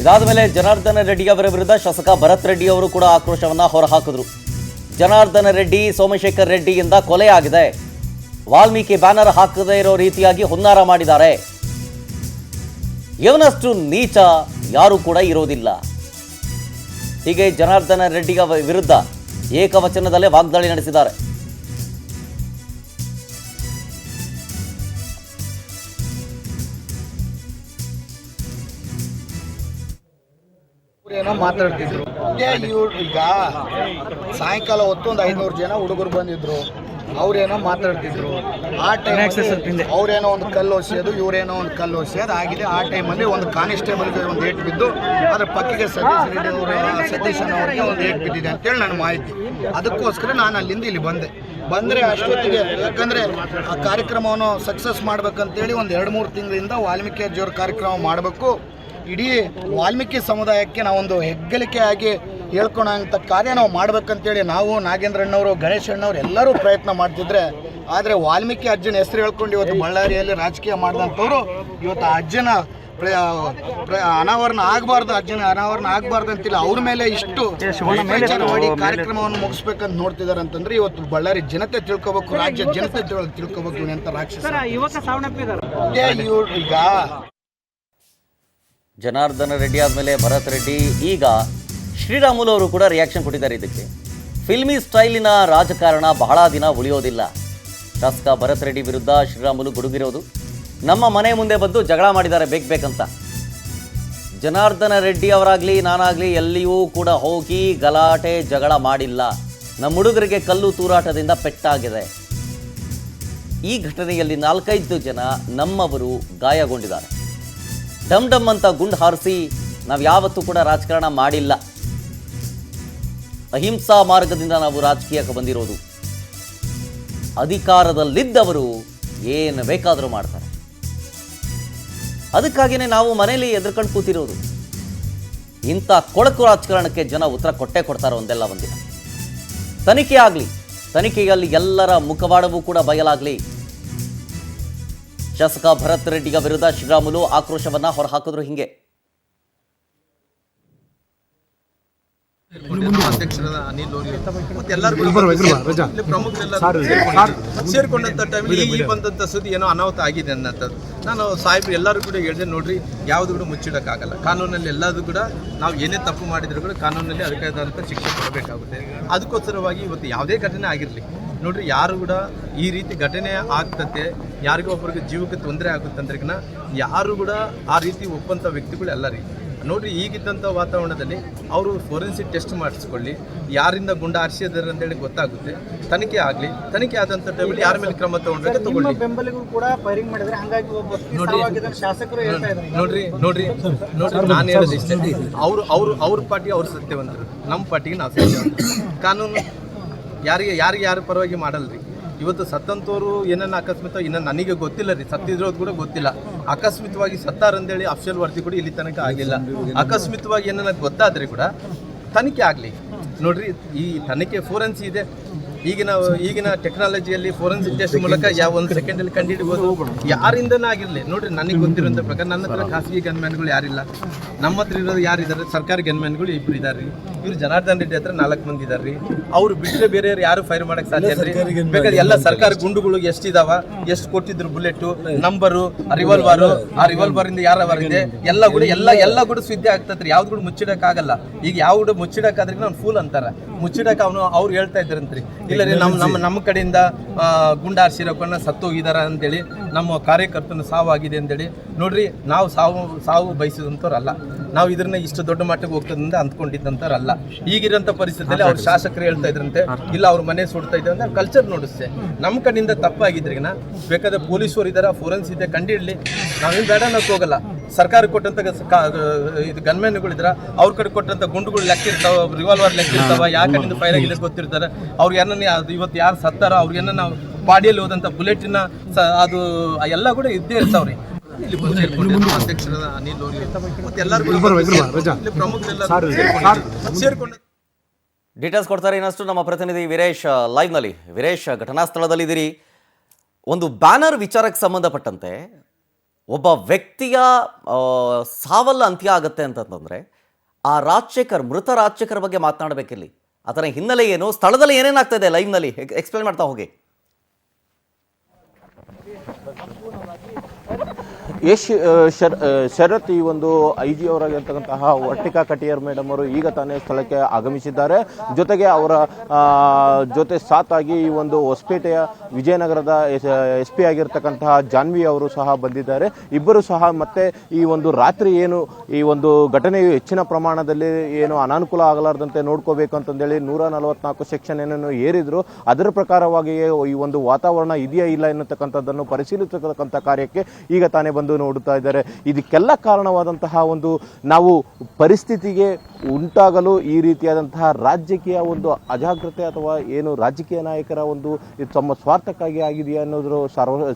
ಇದಾದ ಮೇಲೆ ಜನಾರ್ದನ ರೆಡ್ಡಿ ಅವರ ವಿರುದ್ಧ ಶಾಸಕ ಭರತ್ ರೆಡ್ಡಿ ಅವರು ಕೂಡ ಆಕ್ರೋಶವನ್ನು ಹೊರಹಾಕಿದ್ರು. ಜನಾರ್ದನ ರೆಡ್ಡಿ ಸೋಮಶೇಖರ್ ರೆಡ್ಡಿಯಿಂದ ಕೊಲೆಯಾಗಿದೆ. ವಾಲ್ಮೀಕಿ ಬ್ಯಾನರ್ ಹಾಕದೇ ಇರೋ ರೀತಿಯಾಗಿ ಹುನ್ನಾರ ಮಾಡಿದ್ದಾರೆ. ಇವನಷ್ಟು ನೀಚ ಯಾರೂ ಕೂಡ ಇರೋದಿಲ್ಲ. ಹೀಗೆ ಜನಾರ್ದನ ರೆಡ್ಡಿಯ ವಿರುದ್ಧ ಏಕವಚನದಲ್ಲೇ ವಾಗ್ದಾಳಿ ನಡೆಸಿದ್ದಾರೆ. ಏನೋ ಮಾತಾಡ್ತಿದ್ರು. ಈಗ ಸಾಯಂಕಾಲ ಹೊತ್ತು ಒಂದು 500 ಜನ ಹುಡುಗರು ಬಂದಿದ್ರು. ಅವ್ರೇನೋ ಮಾತಾಡ್ತಿದ್ರು. ಆ ಟೈಮ್ ಅವ್ರೇನೋ ಒಂದು ಕಲ್ಲು ಹೊಸೆಯೋದು, ಇವರೇನೋ ಒಂದು ಕಲ್ಲು ಹೊಸೆಯೋದು ಆಗಿದೆ. ಆ ಟೈಮಲ್ಲಿ ಒಂದು ಕಾನಿಸ್ಟೇಬಲ್ಗೆ ಒಂದು ಏಟ್ ಬಿದ್ದು, ಅದ್ರ ಪಕ್ಕಕ್ಕೆ ಸತೀಶ್ ರೆಡ್ಡಿ ಸತೀಶನ್ ಅವ್ರಿಗೆ ಒಂದು ಏಟ್ ಬಿದ್ದಿದೆ ಅಂತೇಳಿ ನನ್ನ ಮಾಹಿತಿ. ಅದಕ್ಕೋಸ್ಕರ ನಾನು ಅಲ್ಲಿಂದ ಇಲ್ಲಿ ಬಂದರೆ ಅಷ್ಟೊತ್ತಿಗೆ, ಯಾಕಂದರೆ ಆ ಕಾರ್ಯಕ್ರಮವನ್ನು ಸಕ್ಸಸ್ ಮಾಡ್ಬೇಕಂತೇಳಿ ಒಂದು 2-3 ತಿಂಗಳಿಂದ ವಾಲ್ಮೀಕಿ ಅಜ್ಜಿಯವ್ರ ಕಾರ್ಯಕ್ರಮ ಮಾಡಬೇಕು, ಇಡೀ ವಾಲ್ಮೀಕಿ ಸಮುದಾಯಕ್ಕೆ ನಾವೊಂದು ಹೆಗ್ಗಳಿಕೆ ಆಗಿ ಹೇಳ್ಕೊಳಂಥ ಕಾರ್ಯ ನಾವು ಮಾಡ್ಬೇಕಂತೇಳಿ ನಾವು ನಾಗೇಂದ್ರಣ್ಣವರು, ಗಣೇಶ್ ಅಣ್ಣವ್ರು ಎಲ್ಲರೂ ಪ್ರಯತ್ನ ಮಾಡ್ತಿದ್ರೆ, ಆದರೆ ವಾಲ್ಮೀಕಿ ಅಜ್ಜನ ಹೆಸರು ಹೇಳ್ಕೊಂಡು ಇವತ್ತು ಬಳ್ಳಾರಿಯಲ್ಲಿ ರಾಜಕೀಯ ಮಾಡಿದಂಥವ್ರು ಇವತ್ತು ಆ ಅಜ್ಜನ ಅನಾವರಣ ಆಗಬಾರ್ದು, ಅಜ್ಜನ ಅನಾವರಣ ಆಗಬಾರ್ದು ಅಂತಿಲ್ಲ, ಅವ್ರ ಮೇಲೆ ಇಷ್ಟು ಪ್ರಚಾರ ಮಾಡಿ ಕಾರ್ಯಕ್ರಮವನ್ನು ಮುಗಿಸ್ಬೇಕಂತ ನೋಡ್ತಿದ್ದಾರೆ ಅಂತಂದ್ರೆ ಇವತ್ತು ಬಳ್ಳಾರಿ ಜನತೆ ತಿಳ್ಕೊಬೇಕು, ರಾಜ್ಯ ಜನತೆ ತಿಳ್ಕೊಬೇಕು ಅಂತ ರಾಕ್ಷಸ ಈಗ ಜನಾರ್ದನ ರೆಡ್ಡಿ ಆದಮೇಲೆ ಭರತ್ ರೆಡ್ಡಿ, ಈಗ ಶ್ರೀರಾಮುಲು ಅವರು ಕೂಡ ರಿಯಾಕ್ಷನ್ ಕೊಟ್ಟಿದ್ದಾರೆ. ಇದಕ್ಕೆ ಫಿಲ್ಮಿ ಸ್ಟೈಲಿನ ರಾಜಕಾರಣ ಬಹಳ ದಿನ ಉಳಿಯೋದಿಲ್ಲ. ಶಾಸಕ ಭರತ್ ರೆಡ್ಡಿ ವಿರುದ್ಧ ಶ್ರೀರಾಮುಲು ಗುಡುಗಿರೋದು, ನಮ್ಮ ಮನೆ ಮುಂದೆ ಬಂದು ಜಗಳ ಮಾಡಿದ್ದಾರೆ ಬೇಕಂತ. ಜನಾರ್ದನ ರೆಡ್ಡಿ ಅವರಾಗಲಿ ನಾನಾಗಲಿ ಎಲ್ಲಿಯೂ ಕೂಡ ಹೋಗಿ ಗಲಾಟೆ ಜಗಳ ಮಾಡಿಲ್ಲ. ನಮ್ಮ ಹುಡುಗರಿಗೆ ಕಲ್ಲು ತೂರಾಟದಿಂದ ಪೆಟ್ಟಾಗಿದೆ. ಈ ಘಟನೆಯಲ್ಲಿ 4-5 ಜನ ನಮ್ಮವರು ಗಾಯಗೊಂಡಿದ್ದಾರೆ. ಡಮ್ ಅಂತ ಗುಂಡು ಹಾರಿಸಿ ನಾವು ಯಾವತ್ತೂ ಕೂಡ ರಾಜಕಾರಣ ಮಾಡಿಲ್ಲ. ಅಹಿಂಸಾ ಮಾರ್ಗದಿಂದ ನಾವು ರಾಜಕೀಯಕ್ಕೆ ಬಂದಿರೋದು. ಅಧಿಕಾರದಲ್ಲಿದ್ದವರು ಏನು ಬೇಕಾದರೂ ಮಾಡ್ತಾರೆ. ಅದಕ್ಕಾಗಿಯೇ ನಾವು ಮನೆಯಲ್ಲಿ ಎದುರ್ಕೊಂಡು ಕೂತಿರೋದು. ಇಂಥ ಕೊಳಕು ರಾಜಕಾರಣಕ್ಕೆ ಜನ ಉತ್ತರ ಕೊಟ್ಟೇ ಕೊಡ್ತಾರೆ ಒಂದೆಲ್ಲ ಒಂದಿನ. ತನಿಖೆ ಆಗಲಿ, ತನಿಖೆಯಲ್ಲಿ ಎಲ್ಲರ ಮುಖವಾಡವೂ ಕೂಡ ಬಯಲಾಗಲಿ. ಶಾಸಕ ಭರತ್ ರೆಡ್ಡಿಯ ವಿರುದ್ಧ ಶ್ರೀರಾಮುಲು ಆಕ್ರೋಶವನ್ನ ಹೊರಹಾಕಿದ್ರು. ಹಿಂಗೆ ಅಧ್ಯಕ್ಷರಾದ ಅನಿಲ್ ಮತ್ತೆ ಎಲ್ಲರೂ ಸೇರ್ಕೊಂಡಂತ ಟೈಮಲ್ಲಿ ಈ ಬಂದಂತ ಸುದ್ದಿ ಏನೋ ಅನಾಹುತ ಆಗಿದೆ ಅನ್ನೋದು ನಾನು ಸಾಹೇಬ್ರು ಎಲ್ಲರೂ ಕೂಡ ಹೇಳಿದೆ. ನೋಡ್ರಿ, ಯಾವುದು ಕೂಡ ಮುಚ್ಚಿಡಕ್ಕಾಗಲ್ಲ. ಕಾನೂನಲ್ಲಿ ಎಲ್ಲದೂ ಕೂಡ ನಾವು ಏನೇ ತಪ್ಪು ಮಾಡಿದ್ರು ಕೂಡ ಕಾನೂನಲ್ಲಿ ಅದಕ್ಕಾದಂಥ ಶಿಕ್ಷೆ ಕೊಡಬೇಕಾಗುತ್ತೆ. ಅದಕ್ಕೋಸ್ಕರವಾಗಿ ಇವತ್ತು ಯಾವುದೇ ಘಟನೆ ಆಗಿರಲಿ, ನೋಡ್ರಿ, ಯಾರು ಕೂಡ ಈ ರೀತಿ ಘಟನೆ ಆಗ್ತತೆ, ಯಾರಿಗೂ ಒಬ್ಬರಿಗೆ ಜೀವಕ್ಕೆ ತೊಂದರೆ ಆಗುತ್ತಂದ್ರಿಗಿನ ಯಾರು ಕೂಡ ಆ ರೀತಿ ಒಪ್ಪಂಥ ವ್ಯಕ್ತಿಗಳು ಎಲ್ಲ ರೀ. ನೋಡ್ರಿ, ಈಗಿದ್ದಂಥ ವಾತಾವರಣದಲ್ಲಿ ಅವರು ಫೋರೆನ್ಸಿಕ್ ಟೆಸ್ಟ್ ಮಾಡಿಸ್ಕೊಳ್ಳಿ, ಯಾರಿಂದ ಗುಂಡ ಹಾರಿಸಿದಾರೆ ಅಂತೇಳಿ ಗೊತ್ತಾಗುತ್ತೆ. ತನಿಖೆ ಆಗಲಿ, ತನಿಖೆ ಆದಂಥ ಟೈಮಲ್ಲಿ ಯಾರ ಮೇಲೆ ಕ್ರಮ ತಗೊಂಡ್ರೆ ತಗೊಳ್ಳಿ. ಬೆಂಬಲಿಗರು ಕೂಡ ಫೈರಿಂಗ್ ಮಾಡಿದ್ರೆ ಹಂಗಾಗಿ ಶಾಸಕರು ನೋಡ್ರಿ, ನಾನು ಹೇಳೋದು ಇಷ್ಟೇ, ಅವ್ರ ಪಾರ್ಟಿ ಅವ್ರ ಸತ್ಯವಂತರು, ನಮ್ಮ ಪಾರ್ಟಿಗೆ ನಾವು ಸತ್ಯವಂತರು. ಕಾನೂನು ಯಾರು ಪರವಾಗಿ ಮಾಡಲ್ರಿ. ಇವತ್ತು ಸತ್ತಂತವರು ಏನನ್ನ ಅಕಸ್ಮಾತ್ ಇನ್ನು ನನಗೆ ಗೊತ್ತಿಲ್ಲ ರೀ, ಸತ್ತಿದ್ರೋದು ಕೂಡ ಗೊತ್ತಿಲ್ಲ. ಅಕಸ್ಮಿತವಾಗಿ ಸತ್ತಾರಂದೇಳಿ ಅಫಿಷಿಯಲ್ ವರದಿ ಕೂಡ ಇಲ್ಲಿ ತನಕ ಆಗಿಲ್ಲ. ಅಕಸ್ಮಿತವಾಗಿ ಏನನ್ನ ಗೊತ್ತಾದರೆ ಕೂಡ ತನಿಖೆ ಆಗಲಿ. ನೋಡ್ರಿ, ಈ ತನಿಖೆ ಫೋರೆನ್ಸಿ ಇದೆ. ಈಗಿನ ಟೆಕ್ನಾಲಜಿಯಲ್ಲಿ ಫೋರೆನ್ಸಿಕ್ ಟೆಸ್ಟ್ ಮೂಲಕ ಯಾವ 1 ಸೆಕೆಂಡಲ್ಲಿ ಕಂಡುಹಿಡ್ಬೋದು. ಯಾರಿಂದನೇ ಆಗಿರಲಿ. ನೋಡ್ರಿ, ನನಗೆ ಗೊತ್ತಿರೋಂಥ ಪ್ರಕಾರ ನನ್ನ ಹತ್ರ ಖಾಸಗಿ ಗನ್ಮ್ಯಾನ್ಗಳು ಯಾರಿಲ್ಲ. ನಮ್ಮ ಹತ್ರ ಇರೋದು ಯಾರಿದ್ದಾರೆ? ಸರ್ಕಾರಿ ಗನ್ಮ್ಯಾನ್ಗಳು 2 ಇದ್ದಾರೆ ರೀ. ಇವ್ರು ಜನಾರ್ದನ್ ರೆಡ್ಡಿ ಹತ್ರ 4 ಮಂದಿ ಇದ್ದಾರೆ ರೀ. ಅವ್ರು ಬಿಟ್ಟರೆ ಬೇರೆಯವ್ರು ಯಾರು ಫೈರ್ ಮಾಡಕ್ಕೆ ಸಾಧ್ಯ ರೀ? ಬೇಕಾದ್ರೆ ಎಲ್ಲ ಸರ್ಕಾರಿ ಗುಂಡುಗಳು ಎಷ್ಟಿದಾವ, ಎಷ್ಟು ಕೊಟ್ಟಿದ್ರು ಬುಲೆಟು, ನಂಬರು, ರಿವಾಲ್ವರು, ಆ ರಿವಾಲ್ವರಿಂದ ಯಾರವರಿದೆ ಎಲ್ಲ ಕೂಡ ಸುದ್ದಿ ಆಗ್ತದ್ರಿ. ಯಾವ್ದು ಕೂಡ ಮುಚ್ಚಿಡಕ್ಕಾಗಲ್ಲ. ಈಗ ಯಾವ ಕೂಡ ಮುಚ್ಚಿಡಕ್ಕಾದ್ರೆ ನಾವು ಫೂಲ್ ಅಂತಾರೆ. ಮುಚ್ಚಿಡಕ್ಕೆ ಅವ್ರು ಹೇಳ್ತಾ ಇದ್ರಂತ್ರಿ, ಇಲ್ಲ ರೀ, ನಮ್ಮ ಕಡೆಯಿಂದ ಗುಂಡಾರ್ಸಿರೋಕನ್ನ ಸತ್ತೋಗಿದಾರ ಅಂತೇಳಿ, ನಮ್ಮ ಕಾರ್ಯಕರ್ತನ ಸಾವಾಗಿದೆ ಅಂತೇಳಿ. ನೋಡ್ರಿ, ನಾವು ಸಾವು ಬಯಸಿದಂಥವ್ರಲ್ಲ. ನಾವು ಇದನ್ನ ಇಷ್ಟು ದೊಡ್ಡ ಮಟ್ಟಕ್ಕೆ ಹೋಗ್ತದಂತ ಅಂದ್ಕೊಂಡಿದ್ದಂಥವ್ರಲ್ಲ. ಈಗಿರೋಂಥ ಪರಿಸ್ಥಿತಿಯಲ್ಲಿ ಅವ್ರ ಶಾಸಕರು ಹೇಳ್ತಾ ಇದ್ರಂತೆ, ಇಲ್ಲ ಅವ್ರ ಮನೆ ಸುಡ್ತಾ ಇದ್ದಾರೆ ಅಂತ. ಕಲ್ಚರ್ ನೋಡಿಸ್ತೆ ನಮ್ಮ ಕಡೆಯಿಂದ ತಪ್ಪಾಗಿದ್ರಿಗಿನ ಬೇಕಾದ್ರೆ ಪೊಲೀಸರು ಇದ್ದಾರೆ, ಫೋರೆನ್ಸ್ ಇದೆ, ಕಂಡಿಡ್ಲಿ. ನಾವೇನು ಬೇಡ ಅನ್ನೋಕೆ ಹೋಗಲ್ಲ. ಸರ್ಕಾರ ಕೊಟ್ಟಂತ ಇದು ಗನ್ಮ್ಯಾನ್ಗಳಿದ್ರ, ಅವ್ರ ಕಡೆ ಕೊಟ್ಟಂತ ಗುಂಡುಗಳು ಲೆಕ್ಕ ಇರ್ತಾವ, ರಿವಾಲ್ವರ್ ಲೆಕ್ಕ ಇರ್ತಾವ, ಯಾವ ಕಡೆಯಿಂದ ಫೈರ್ ಆಗಿದೆ ಗೊತ್ತಿರ್ತಾರೆ. ಅವ್ರಿಗೆ ಏನನ್ನ ಇವತ್ತು ಯಾರು ಸತ್ತಾರ, ಅವ್ರಿಗೇನ ನಾವು ಬಾಡಿಯಲ್ಲಿ ಹೋದಂಥ ಬುಲೆಟಿನ ಅದು ಎಲ್ಲ ಕೂಡ ಇದ್ದೇ ಇರ್ತಾವ್ರಿ. ಅಧ್ಯಕ್ಷರಾದ ಅನಿಲ್ ಮತ್ತೆ ಎಲ್ಲರೂ ಸೇರ್ಕೊಂಡು ಡೀಟೇಲ್ಸ್ ಕೊಡ್ತಾರೆ ಇನ್ನಷ್ಟು ನಮ್ಮ ಪ್ರತಿನಿಧಿ ವೀರೇಶ್ ಲೈವ್ನಲ್ಲಿ. ವೀರೇಶ್, ಘಟನಾ ಸ್ಥಳದಲ್ಲಿದ್ದೀರಿ. ಒಂದು ಬ್ಯಾನರ್ ವಿಚಾರಕ್ಕೆ ಸಂಬಂಧಪಟ್ಟಂತೆ ಒಬ್ಬ ವ್ಯಕ್ತಿಯ ಸಾವಲ್ಲ ಅಂತ್ಯ ಆಗುತ್ತೆ ಅಂತಂದರೆ ಆ ಮೃತ ರಾಜಶೇಖರ್ ಬಗ್ಗೆ ಮಾತನಾಡಬೇಕಿಲ್ಲಿ. ಅದರ ಹಿನ್ನೆಲೆ ಏನು, ಸ್ಥಳದಲ್ಲಿ ಏನೇನಾಗ್ತಾ ಇದೆ ಲೈವ್ನಲ್ಲಿ ಎಕ್ಸ್ಪ್ಲೇನ್ ಮಾಡ್ತಾ ಹೋಗಿ. ಶರತ್ ಈ ಒಂದು ಐ ಜಿ ಅವರಾಗಿರ್ತಕ್ಕಂತಹ ವರ್ಟಿಕಾ ಕಟಿಯರ್ ಮೇಡಮ್ ಅವರು ಈಗ ತಾನೇ ಸ್ಥಳಕ್ಕೆ ಆಗಮಿಸಿದ್ದಾರೆ. ಜೊತೆಗೆ ಅವರ ಜೊತೆ ಸಾಥಾಗಿ ಈ ಒಂದು ಹೊಸಪೇಟೆಯ ವಿಜಯನಗರದ ಎಸ್ ಪಿ ಆಗಿರ್ತಕ್ಕಂತಹ ಜಾನ್ವಿ ಅವರು ಸಹ ಬಂದಿದ್ದಾರೆ. ಇಬ್ಬರು ಸಹ ಮತ್ತೆ ಈ ಒಂದು ರಾತ್ರಿ ಏನು ಈ ಒಂದು ಘಟನೆಯು ಹೆಚ್ಚಿನ ಪ್ರಮಾಣದಲ್ಲಿ ಏನು ಅನಾನುಕೂಲ ಆಗಲಾರದಂತೆ ನೋಡ್ಕೋಬೇಕು ಅಂತಂದೇಳಿ 144 ಸೆಕ್ಷನ್ ಏನನ್ನು ಏರಿದ್ರು, ಅದರ ಪ್ರಕಾರವಾಗಿಯೇ ಈ ಒಂದು ವಾತಾವರಣ ಇದೆಯಾ ಇಲ್ಲ ಎನ್ನತಕ್ಕಂಥದ್ದನ್ನು ಪರಿಶೀಲಿಸತಕ್ಕಂಥ ಕಾರ್ಯಕ್ಕೆ ಈಗ ತಾನೇ ಬಂದು ನೋಡುತ್ತಾ ಇದ್ದಾರೆ. ಇದಕ್ಕೆಲ್ಲ ಕಾರಣವಾದಂತಹ ಒಂದು ನಾವು ಪರಿಸ್ಥಿತಿಗೆ ಉಂಟಾಗಲು ಈ ರೀತಿಯಾದಂತಹ ರಾಜಕೀಯ ಒಂದು ಅಜಾಗ್ರತೆ ಅಥವಾ ಏನು ರಾಜಕೀಯ ನಾಯಕರ ಒಂದು ತಮ್ಮ ಸ್ವಾರ್ಥಕ್ಕಾಗಿ ಆಗಿದೆಯಾ ಅನ್ನೋದ್ರ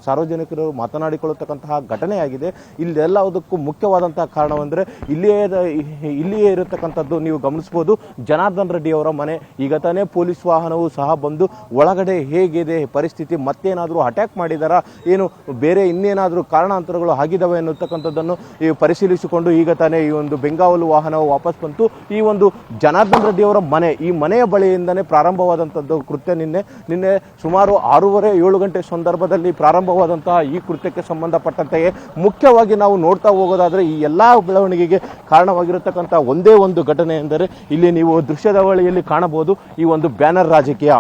ಸಾರ್ವಜನಿಕರು ಮಾತನಾಡಿಕೊಳ್ಳತಕ್ಕಂತಹ ಘಟನೆಯಾಗಿದೆ. ಇಲ್ಲೆಲ್ಲದಕ್ಕೂ ಮುಖ್ಯವಾದಂತಹ ಕಾರಣವೆಂದರೆ ಇಲ್ಲಿಯೇ ಇರತಕ್ಕಂಥದ್ದು ನೀವು ಗಮನಿಸಬಹುದು. ಜನಾರ್ದನ್ ರೆಡ್ಡಿ ಅವರ ಮನೆ, ಈಗ ತಾನೇ ಪೊಲೀಸ್ ವಾಹನವು ಸಹ ಬಂದು ಒಳಗಡೆ ಹೇಗಿದೆ ಪರಿಸ್ಥಿತಿ, ಮತ್ತೇನಾದರೂ ಅಟ್ಯಾಕ್ ಮಾಡಿದಾರಾ, ಏನು ಬೇರೆ ಇನ್ನೇನಾದರೂ ಕಾರಣಾಂತರಗಳು ಆಗಿದ್ದಾವೆ ಅನ್ನತಕ್ಕಂಥದ್ದನ್ನು ಪರಿಶೀಲಿಸಿಕೊಂಡು ಈಗ ತಾನೇ ಈ ಒಂದು ಬೆಂಗಾವಲು ವಾಹನವು ವಾಪಸ್ ಬಂತು. ಈ ಒಂದು ಜನಾರ್ದನ್ ರೆಡ್ಡಿ ಅವರ ಮನೆ, ಈ ಮನೆಯ ಬಳಿಯಿಂದನೇ ಪ್ರಾರಂಭವಾದಂಥದ್ದು ಕೃತ್ಯ. ನಿನ್ನೆ ಸುಮಾರು 6:30-7 ಗಂಟೆ ಸಂದರ್ಭದಲ್ಲಿ ಪ್ರಾರಂಭವಾದಂತಹ ಈ ಕೃತ್ಯಕ್ಕೆ ಸಂಬಂಧಪಟ್ಟಂತೆಯೇ ಮುಖ್ಯವಾಗಿ ನಾವು ನೋಡ್ತಾ ಹೋಗೋದಾದರೆ ಈ ಎಲ್ಲ ಬೆಳವಣಿಗೆಗೆ ಕಾರಣವಾಗಿರತಕ್ಕಂಥ ಒಂದೇ ಒಂದು ಘಟನೆ ಎಂದರೆ ಇಲ್ಲಿ ನೀವು ದೃಶ್ಯದವಳಿಯಲ್ಲಿ ಕಾಣಬಹುದು ಈ ಒಂದು ಬ್ಯಾನರ್ ರಾಜಕೀಯ.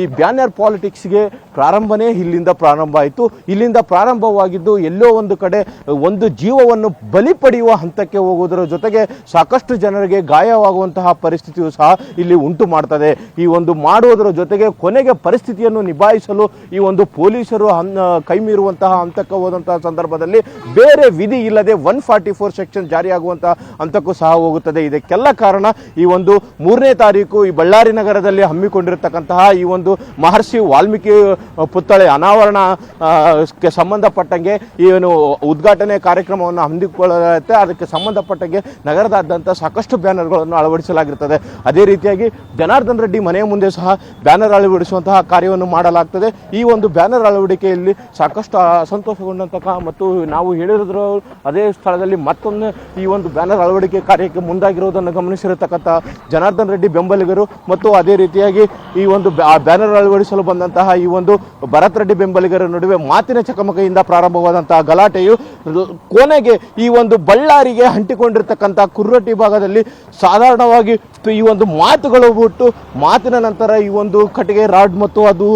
ಈ ಬ್ಯಾನರ್ ಪಾಲಿಟಿಕ್ಸ್ಗೆ ಪ್ರಾರಂಭನೇ ಇಲ್ಲಿಂದ ಪ್ರಾರಂಭ ಆಯಿತು. ಇಲ್ಲಿಂದ ಪ್ರಾರಂಭವಾಗಿದ್ದು ಎಲ್ಲೋ ಒಂದು ಕಡೆ ಒಂದು ಜೀವವನ್ನು ಬಲಿ ಪಡೆಯುವ ಹಂತಕ್ಕೆ ಹೋಗುವುದರ ಜೊತೆಗೆ ಸಾಕಷ್ಟು ಜನರಿಗೆ ಗಾಯವಾಗುವಂತಹ ಪರಿಸ್ಥಿತಿಯು ಸಹ ಇಲ್ಲಿ ಉಂಟು ಮಾಡ್ತದೆ. ಈ ಒಂದು ಮಾಡುವುದರ ಜೊತೆಗೆ ಕೊನೆಗೆ ಪರಿಸ್ಥಿತಿಯನ್ನು ನಿಭಾಯಿಸಲು ಈ ಒಂದು ಪೊಲೀಸರು ಕೈ ಮೀರುವಂತಹ ಹಂತಕ್ಕೆ ಹೋದಂತಹ ಸಂದರ್ಭದಲ್ಲಿ ಬೇರೆ ವಿಧಿ ಇಲ್ಲದೆ 144 ಸೆಕ್ಷನ್ ಜಾರಿಯಾಗುವಂತಹ ಹಂತಕ್ಕೂ ಸಹ ಹೋಗುತ್ತದೆ. ಇದಕ್ಕೆಲ್ಲ ಕಾರಣ ಈ ಒಂದು 3ನೇ ತಾರೀಕು ಈ ಬಳ್ಳಾರಿ ನಗರದಲ್ಲಿ ಹಮ್ಮಿಕೊಂಡಿರತಕ್ಕಂತಹ ಈ ಒಂದು ಮಹರ್ಷಿ ವಾಲ್ಮೀಕಿ ಪುತ್ಥಳಿ ಅನಾವರಣಕ್ಕೆ ಸಂಬಂಧಪಟ್ಟಂಗೆ ಏನು ಉದ್ಘಾಟನೆ ಕಾರ್ಯಕ್ರಮವನ್ನು ಹಮ್ಮಿಕೊಳ್ಳಲಾಗುತ್ತೆ. ಅದಕ್ಕೆ ಸಂಬಂಧಪಟ್ಟಂಗೆ ನಗರದಾದ್ಯಂತ ಸಾಕಷ್ಟು ಬ್ಯಾನರ್ಗಳನ್ನು ಅಳವಡಿಸಲಾಗಿರುತ್ತದೆ. ಅದೇ ರೀತಿಯಾಗಿ ಜನಾರ್ದನ್ ರೆಡ್ಡಿ ಮನೆಯ ಮುಂದೆ ಸಹ ಬ್ಯಾನರ್ ಅಳವಡಿಸುವಂತಹ ಕಾರ್ಯವನ್ನು ಮಾಡಲಾಗ್ತದೆ. ಈ ಒಂದು ಬ್ಯಾನರ್ ಅಳವಡಿಕೆಯಲ್ಲಿ ಸಾಕಷ್ಟು ಅಸಂತೋಷಗೊಂಡಂತಹ ಮತ್ತು ನಾವು ಹೇಳಿದ್ರು ಅದೇ ಸ್ಥಳದಲ್ಲಿ ಮತ್ತೊಮ್ಮೆ ಈ ಒಂದು ಬ್ಯಾನರ್ ಅಳವಡಿಕೆ ಕಾರ್ಯಕ್ಕೆ ಮುಂದಾಗಿರುವುದನ್ನು ಗಮನಿಸಿರತಕ್ಕಂಥ ಜನಾರ್ದನ್ ರೆಡ್ಡಿ ಬೆಂಬಲಿಗರು ಮತ್ತು ಅದೇ ರೀತಿಯಾಗಿ ಈ ಒಂದು ಬ್ಯಾನರ್ ಅಳವಡಿಸಲು ಬಂದಂತಹ ಈ ಒಂದು ಭರತ್ ರೆಡ್ಡಿ ಬೆಂಬಲಿಗರ ನಡುವೆ ಮಾತಿನ ಚಕಮಕಿಯಿಂದ ಪ್ರಾರಂಭವಾದಂತಹ ಗಲಾಟೆಯು ಕೊನೆಗೆ ಈ ಒಂದು ಬಳ್ಳಾರಿಗೆ ಅಂಟಿಕೊಂಡಿರ್ತಕ್ಕಂಥ ಕುರ್ರಟ್ಟಿ ಭಾಗದಲ್ಲಿ ಸಾಧಾರಣವಾಗಿ ಈ ಒಂದು ಮಾತುಗಳು ಬಿಟ್ಟು ಮಾತಿನ ನಂತರ ಈ ಒಂದು ಕಟ್ಟಿಗೆ ರಾಡ್ ಮತ್ತು ಅದು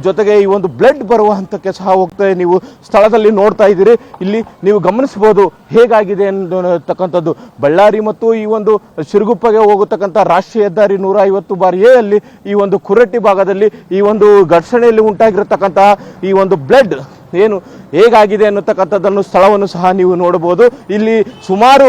ಜೊತೆಗೆ ಈ ಒಂದು ಬ್ಲಡ್ ಬರುವ ಹಂತಕ್ಕೆ ಸಹ ಹೋಗ್ತದೆ. ನೀವು ಸ್ಥಳದಲ್ಲಿ ನೋಡ್ತಾ ಇದ್ದೀರಿ, ಇಲ್ಲಿ ನೀವು ಗಮನಿಸಬಹುದು ಹೇಗಾಗಿದೆ ಅನ್ನತಕ್ಕಂಥದ್ದು. ಬಳ್ಳಾರಿ ಮತ್ತು ಈ ಒಂದು ಸಿರುಗುಪ್ಪಗೆ ಹೋಗತಕ್ಕಂಥ ರಾಷ್ಟ್ರೀಯ ಹೆದ್ದಾರಿ 150 ಅಲ್ಲಿ ಈ ಒಂದು ಕುರ್ರಟ್ಟಿ ಭಾಗದಲ್ಲಿ ಈ ಒಂದು ಘರ್ಷಣೆಯಲ್ಲಿ ಉಂಟಾಗಿರತಕ್ಕಂತಹ ಈ ಒಂದು ಬ್ಲಡ್ ಏನು ಹೇಗಾಗಿದೆ ಅನ್ನತಕ್ಕಂಥದ್ದನ್ನು ಸ್ಥಳವನ್ನು ಸಹ ನೀವು ನೋಡಬಹುದು. ಇಲ್ಲಿ ಸುಮಾರು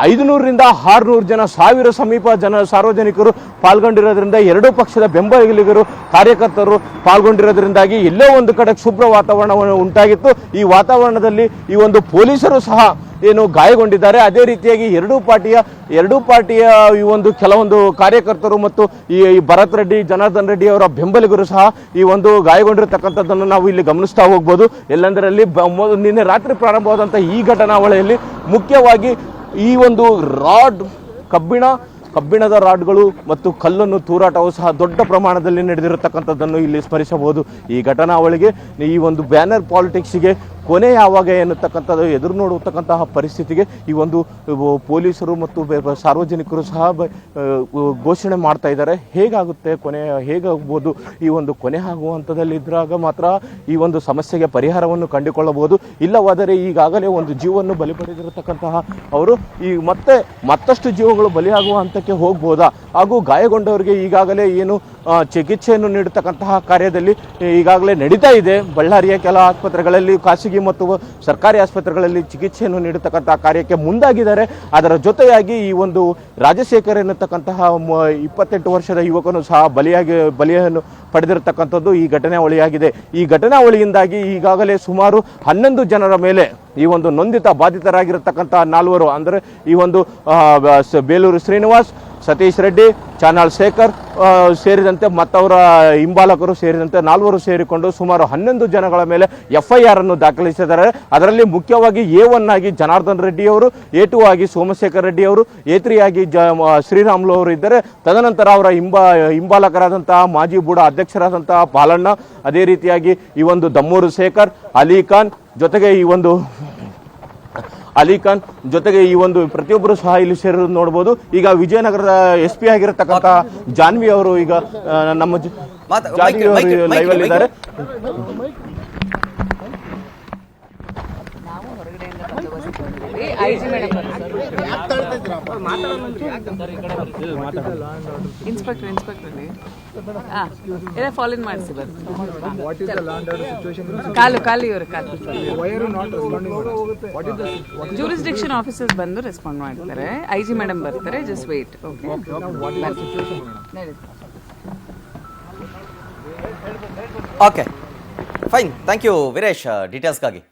500ರಿಂದ 600 ಜನ, 1000 ಸಮೀಪ ಸಾರ್ವಜನಿಕರು ಪಾಲ್ಗೊಂಡಿರೋದ್ರಿಂದ, ಎರಡೂ ಪಕ್ಷದ ಬೆಂಬಲಿಗರು ಕಾರ್ಯಕರ್ತರು ಪಾಲ್ಗೊಂಡಿರೋದ್ರಿಂದಾಗಿ ಎಲ್ಲೋ ಒಂದು ಕಡೆ ಶುಭ್ರ ವಾತಾವರಣವನ್ನು ಉಂಟಾಗಿತ್ತು. ಈ ವಾತಾವರಣದಲ್ಲಿ ಈ ಒಂದು ಪೊಲೀಸರು ಸಹ ಏನು ಗಾಯಗೊಂಡಿದ್ದಾರೆ. ಅದೇ ರೀತಿಯಾಗಿ ಎರಡೂ ಪಾರ್ಟಿಯ ಈ ಒಂದು ಕೆಲವೊಂದು ಕಾರ್ಯಕರ್ತರು ಮತ್ತು ಈ ಭರತ್ ರೆಡ್ಡಿ, ಜನಾರ್ದನ್ ರೆಡ್ಡಿ ಅವರ ಬೆಂಬಲಿಗರು ಸಹ ಈ ಒಂದು ಗಾಯಗೊಂಡಿರತಕ್ಕಂಥದ್ದನ್ನು ನಾವು ಇಲ್ಲಿ ಗಮನಿಸ್ತಾ ಹೋಗ್ಬೋದು. ಎಲ್ಲೆಂದರಲ್ಲಿ ನಿನ್ನೆ ರಾತ್ರಿ ಪ್ರಾರಂಭವಾದಂಥ ಈ ಘಟನಾವಳಿಯಲ್ಲಿ ಮುಖ್ಯವಾಗಿ ಈ ಒಂದು ಕಬ್ಬಿಣದ ರಾಡ್ಗಳು ಮತ್ತು ಕಲ್ಲನ್ನು ತೂರಾಟವು ಸಹ ದೊಡ್ಡ ಪ್ರಮಾಣದಲ್ಲಿ ನಡೆದಿರತಕ್ಕಂಥದ್ದನ್ನು ಇಲ್ಲಿ ಸ್ಮರಿಸಬಹುದು. ಈ ಘಟನಾವಳಿಗೆ ಈ ಒಂದು ಬ್ಯಾನರ್ ಪಾಲಿಟಿಕ್ಸ್ಗೆ ಕೊನೆ ಯಾವಾಗ ಎನ್ನತಕ್ಕಂಥದ್ದು ಎದುರು ನೋಡುತ್ತಕ್ಕಂತಹ ಪರಿಸ್ಥಿತಿಗೆ ಈ ಒಂದು ಪೊಲೀಸರು ಮತ್ತು ಸಾರ್ವಜನಿಕರು ಸಹ ಘೋಷಣೆ ಮಾಡ್ತಾ ಇದ್ದಾರೆ. ಹೇಗಾಗ್ಬೋದು ಈ ಒಂದು ಕೊನೆ ಆಗುವ ಹಂತದಲ್ಲಿ ಇದ್ದಾಗ ಮಾತ್ರ ಈ ಒಂದು ಸಮಸ್ಯೆಗೆ ಪರಿಹಾರವನ್ನು ಕಂಡುಕೊಳ್ಳಬಹುದು. ಇಲ್ಲವಾದರೆ ಈಗಾಗಲೇ ಒಂದು ಜೀವವನ್ನು ಬಲಿ ಪಡೆದಿರತಕ್ಕಂತಹ ಅವರು ಈ ಮತ್ತಷ್ಟು ಜೀವಗಳು ಬಲಿಯಾಗುವ ಹಂತಕ್ಕೆ ಹೋಗ್ಬೋದಾ, ಹಾಗೂ ಗಾಯಗೊಂಡವರಿಗೆ ಈಗಾಗಲೇ ಏನು ಚಿಕಿತ್ಸೆಯನ್ನು ನೀಡತಕ್ಕಂತಹ ಕಾರ್ಯದಲ್ಲಿ ಈಗಾಗಲೇ ನಡೀತಾ ಇದೆ. ಬಳ್ಳಾರಿಯ ಕೆಲ ಆಸ್ಪತ್ರೆಗಳಲ್ಲಿ, ಖಾಸಗಿ ಮತ್ತು ಸರ್ಕಾರಿ ಆಸ್ಪತ್ರೆಗಳಲ್ಲಿ ಚಿಕಿತ್ಸೆಯನ್ನು ನೀಡತಕ್ಕಂತಹ ಕಾರ್ಯಕ್ಕೆ ಮುಂದಾಗಿದ್ದಾರೆ. ಅದರ ಜೊತೆಯಾಗಿ ಈ ಒಂದು ರಾಜಶೇಖರ್ ಎನ್ನತಕ್ಕಂತಹ 28 ವರ್ಷದ ಯುವಕನು ಸಹ ಬಲಿಯನ್ನು ಪಡೆದಿರತಕ್ಕಂಥದ್ದು ಈ ಘಟನಾವಳಿಯಾಗಿದೆ. ಈ ಘಟನಾವಳಿಯಿಂದಾಗಿ ಈಗಾಗಲೇ ಸುಮಾರು 11 ಜನರ ಮೇಲೆ ಈ ಒಂದು ನೊಂದಿತ ಬಾಧಿತರಾಗಿರತಕ್ಕಂತಹ 4 ಅಂದರೆ ಈ ಒಂದು ಬೇಲೂರು ಶ್ರೀನಿವಾಸ್, ಸತೀಶ್ ರೆಡ್ಡಿ, ಚಾನಾಳ್ ಶೇಖರ್ ಸೇರಿದಂತೆ ಮತ್ತವರ ಹಿಂಬಾಲಕರು ಸೇರಿದಂತೆ 4 ಸೇರಿಕೊಂಡು ಸುಮಾರು 11 ಜನಗಳ ಮೇಲೆ FIR ಅನ್ನು ದಾಖಲಿಸಿದ್ದಾರೆ. ಅದರಲ್ಲಿ ಮುಖ್ಯವಾಗಿ A1 ಆಗಿ ಜನಾರ್ದನ್ ರೆಡ್ಡಿ ಅವರು, A2 ಆಗಿ ಸೋಮಶೇಖರ್ ರೆಡ್ಡಿ ಅವರು, A3 ಆಗಿ ಶ್ರೀರಾಮುಲು ಅವರು ಇದ್ದಾರೆ. ತದನಂತರ ಅವರ ಹಿಂಬಾಲಕರಾದಂತಹ ಮಾಜಿ ಬೂಡ ಅಧ್ಯಕ್ಷರಾದಂತಹ ಪಾಲಣ್ಣ, ಅದೇ ರೀತಿಯಾಗಿ ಈ ಒಂದು ದಮ್ಮೂರು ಶೇಖರ್, ಅಲಿ ಖಾನ್ ಜೊತೆಗೆ ಈ ಒಂದು ಪ್ರತಿಯೊಬ್ಬರು ಸಹ ಇಲ್ಲಿ ಸೇರೋದು ನೋಡಬಹುದು. ಈಗ ವಿಜಯನಗರದ SP ಆಗಿರತಕ್ಕಂತಹ ಜಾನ್ವಿ ಅವರು ಈಗ ನಮ್ಮ ಜಾನ್ವಿ ಅವರು ಲೈವ್ ಅಲ್ಲಿ ಇದ್ದಾರೆ. ಇನ್ಸ್ಪೆಕ್ಟರ್ ಫಾಲೋನ್ ಮಾಡಿಸಿ ಕಾಲು ಇವರು ಜೂರಿಸ್ಡಿಕ್ಷನ್ ಆಫೀಸರ್ಸ್ ಬಂದು ರೆಸ್ಪಾಂಡ್ ಮಾಡ್ತಾರೆ. IG ಮೇಡಮ್ ಬರ್ತಾರೆ. Just wait. Okay fine, thank you Veeresh ಡೀಟೇಲ್ಸ್ಗಾಗಿ.